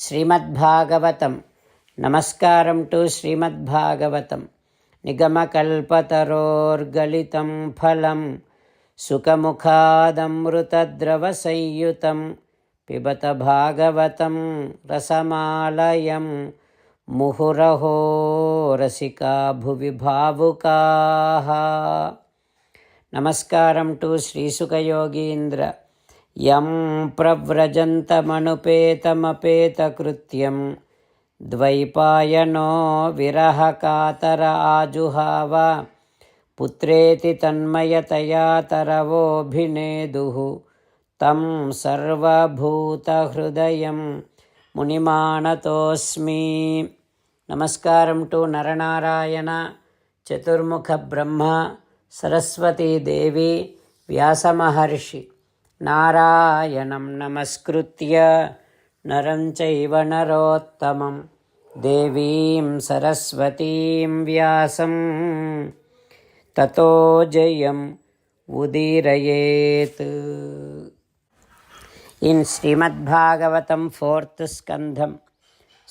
శ్రీమద్భాగవతం. నమస్కారం టు శ్రీమద్భాగవతం. నిగమకల్పతరోర్గలితం ఫలం సుఖముఖాదమృతద్రవసంయుతం పిబత భాగవతం రసమాలయం ముహురహో రసికా భువి భావుకాః. నమస్కారం టు శ్రీసుఖయోగీంద్ర. యం ప్రవ్రజంతమనుపేతమపేతకృత్యం ద్వైపాయనో విరహకాతర ఆజుహావ పుత్రేతి తన్మయతయా తరవోభినేదుః తం సర్వభూతహృదయం మునిమానతోస్మి. నమస్కారం టు నరనారాయణ, చతుర్ముఖ బ్రహ్మ, సరస్వతీదేవి, వ్యాసమహర్షి. నారాయణం నమస్కృత్య నరం చైవ నరోత్తమం దేవీం సరస్వతీం వ్యాసం తతో జయం ఉదీరయేత్. In Srimad Bhagavatam 4th skandham,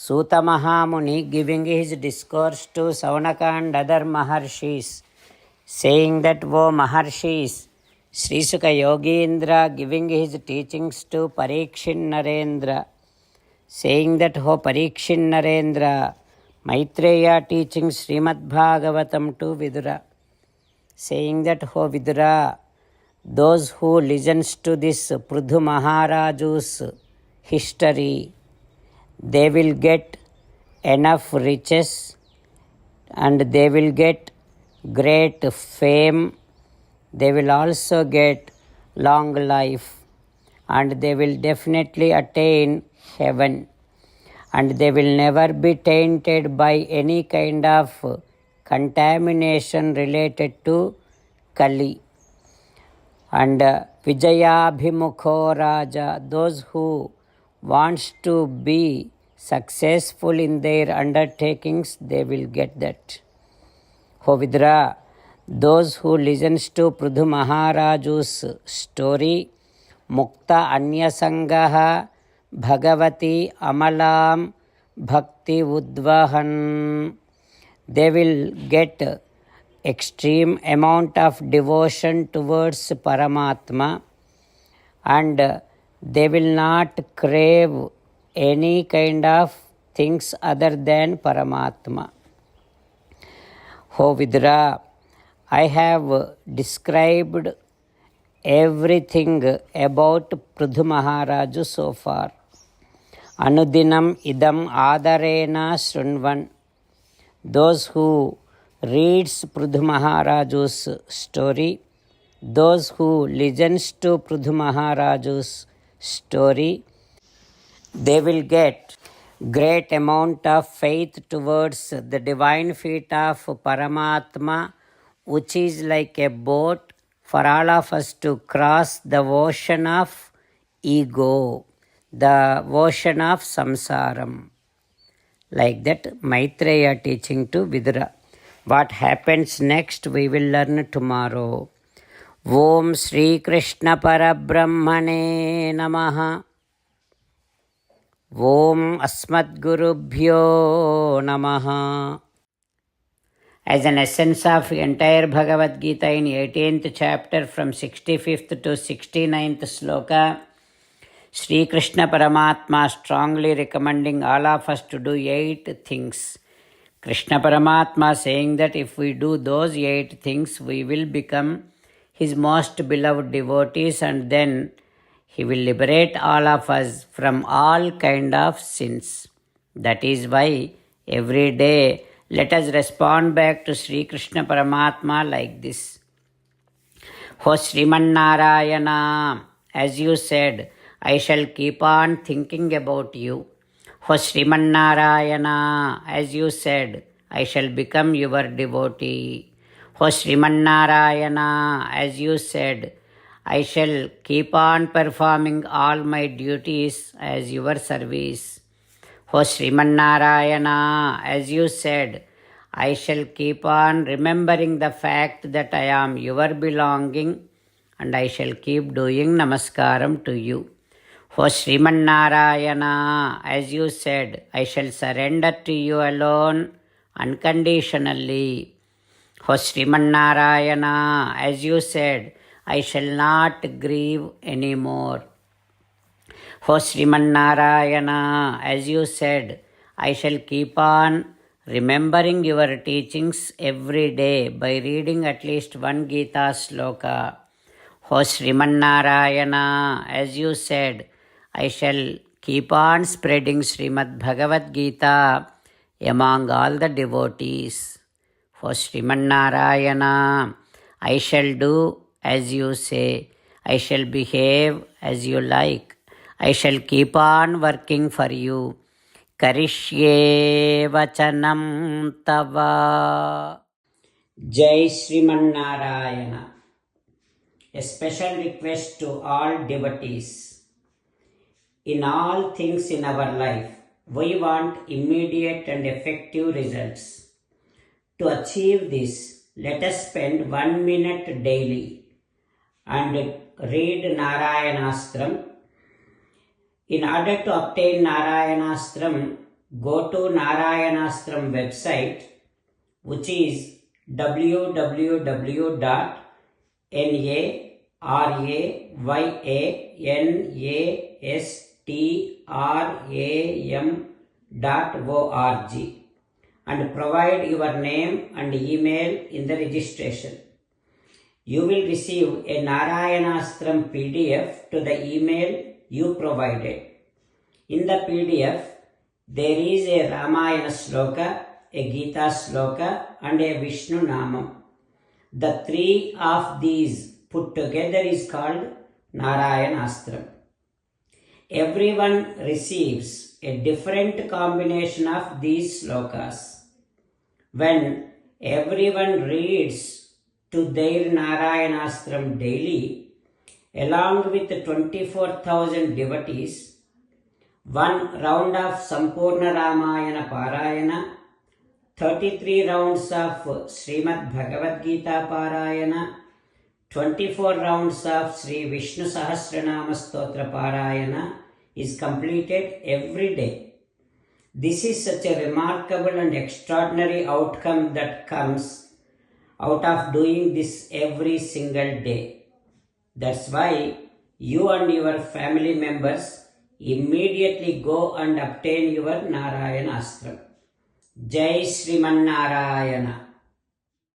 Suta Mahamuni giving his discourse to Saunaka and other Maharshis, saying that, O Maharshis, Sri Sukha Yogindra giving his teachings to Parikshit Narendra, saying that, O Parikshit Narendra, Maitreya teaching Srimad Bhagavatam to Vidura, saying that, O Vidura, those who listens to this Prithu Maharaju's history, they will get enough riches and they will get great fame. They will also get long life and they will definitely attain heaven, and they will never be tainted by any kind of contamination related to Kali. And Vijayabhimukho Raja, those who wants to be successful in their undertakings, they will get that. O Vidura, those who listens to Prithu Maharaju's story, Mukta Anyasangaha Bhagavati Amalam Bhakti Udvahan, they will get extreme amount of devotion towards Paramatma, and they will not crave any kind of things other than Paramatma. O Vidura, I have described everything about Prithu Maharaju so far. Anudinam idam adarena shrunvan. Those who reads Prithu Maharaju's story, those who listens to Prithu Maharaju's story, they will get great amount of faith towards the divine feet of Paramatma, which is like a boat for all of us to cross the ocean of ego, the ocean of samsaram. Like that, Maitreya teaching to Vidura. What happens next we will learn tomorrow. Om Shri Krishna Parabrahmane Namaha. Om Asmadgurubhyo Namaha. As an essence of entire Bhagavad Gita in 18th chapter from 65th to 69th sloka, Sri Krishna Paramatma strongly recommending all of us to do 8 things. Krishna Paramatma saying that if we do those 8 things, we will become his most beloved devotees, and then he will liberate all of us from all kind of sins. That is why every day let us respond back to Sri Krishna Paramatma like this. O Sriman Narayana, as you said, I shall keep on thinking about you. O Sriman Narayana, as you said, I shall become your devotee. O Sriman Narayana, as you said, I shall keep on performing all my duties as your service. O Sriman Narayana, as you said, I shall keep on remembering the fact that I am your belonging, and I shall keep doing namaskaram to you. O Srimannarayana, as you said, I shall surrender to you alone unconditionally. O Srimannarayana, as you said, I shall not grieve anymore. O Srimannarayana, as you said, I shall keep on remembering your teachings every day by reading at least one Gita sloka. O Srimannarayana, as you said, I shall keep on spreading Srimad Bhagavad Gita among all the devotees. O Srimannarayana, I shall do as you say. I shall behave as you like. I shall keep on working for you. Karishye vachanam tava. Jai Srimannarayana. A special request to all devotees. In all things in our life, we want immediate and effective results. To achieve this, let us spend 1 minute daily and read Narayanastram. In order to obtain Narayanastram, go to Narayanastram website, which is www.narayanastram.org and provide your name and email in the registration. You will receive a Narayanastram PDF to the email you provided. In the PDF, there is a Ramayana sloka, a Gita sloka, and a Vishnu Namam. The three of these put together is called Narayanastram. Everyone receives a different combination of these slokas. When everyone reads to their Narayanastram daily, along with 24,000 devotees, one round of Sampurna Ramayana Parayana, 33 rounds of Srimad Bhagavad Gita Parayana, 24 rounds of Sri Vishnu Sahasranama Stotra Parayana is completed every day. This is such a remarkable and extraordinary outcome that comes out of doing this every single day. That's why you and your family members immediately go and obtain your Narayanastram. Jai Srimannarayana.